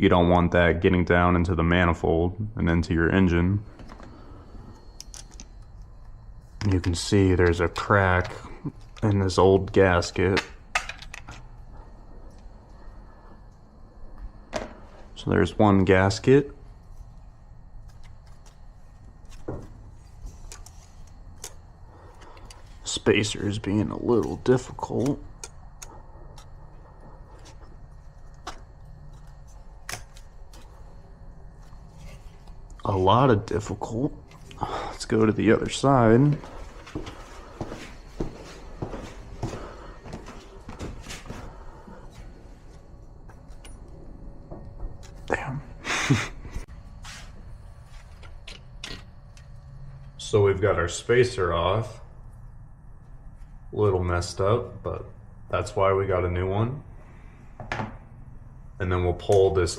You don't want that getting down into the manifold and into your engine. You can see there's a crack in this old gasket. So there's one gasket. Spacers being a little difficult. A lot of difficult. Let's go to the other side. Damn. So we've got our spacer off. A little messed up, but that's why we got a new one. And then we'll pull this